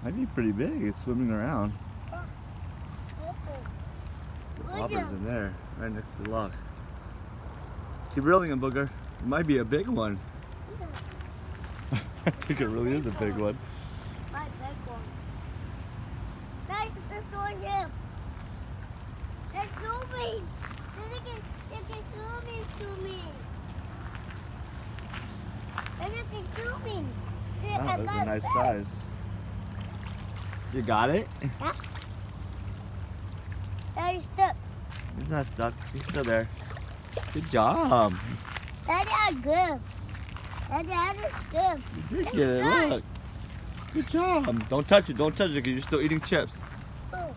Might be pretty big. It's swimming around. The popper's in there, right next to the lock. Keep reeling him, Booger. It might be a big one. I think it really is a big one. My big one. Guys, it's on him. They're zooming. They can zooming to me. They're zooming. Oh, that's a nice size. You got it? Yeah. Daddy's stuck. He's not stuck. He's still there. Good job. Daddy, I'm good. Daddy, is good. You did get it. Look. Good job. Don't touch it. Don't touch it because you're still eating chips. Oh.